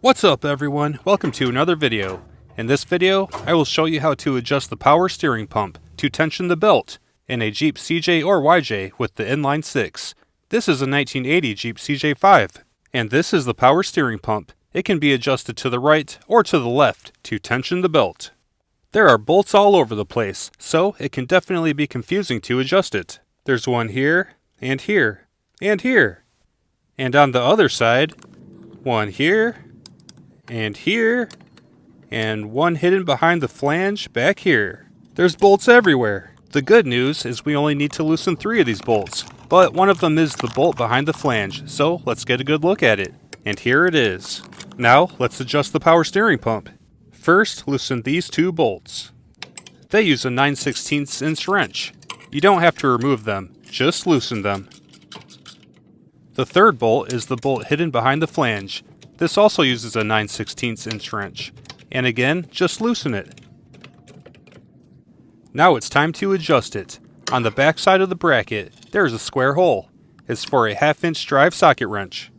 What's up everyone, welcome to another video. In this video, I will show you how to adjust the power steering pump to tension the belt in a Jeep CJ or YJ with the inline 6. This is a 1980 Jeep CJ5, and this is the power steering pump. It can be adjusted to the right or to the left to tension the belt. There are bolts all over the place, so it can definitely be confusing to adjust it. There's one here, and here, and here. And on the other side, one here, and here, and one hidden behind the flange back here. There's bolts everywhere. The good news is we only need to loosen 3 of these bolts, but one of them is the bolt behind the flange, so let's get a good look at it. And here it is. Now let's adjust the power steering pump. First, loosen these 2 bolts. They use a 9/16 inch wrench. You don't have to remove them, just loosen them. The third bolt is the bolt hidden behind the flange. This also uses a 9/16 inch wrench. And again, just loosen it. Now it's time to adjust it. On the back side of the bracket, there is a square hole. It's for a 1/2 inch drive socket wrench.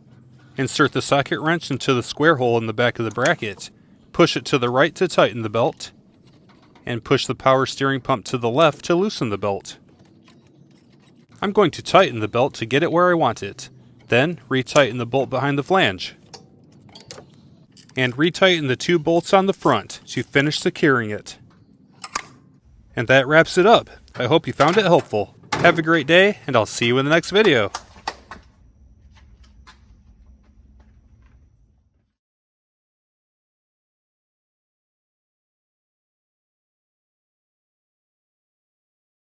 Insert the socket wrench into the square hole in the back of the bracket. Push it to the right to tighten the belt. And push the power steering pump to the left to loosen the belt. I'm going to tighten the belt to get it where I want it. Then retighten the bolt behind the flange. And retighten the 2 bolts on the front to finish securing it. And that wraps it up. I hope you found it helpful. Have a great day, and I'll see you in the next video.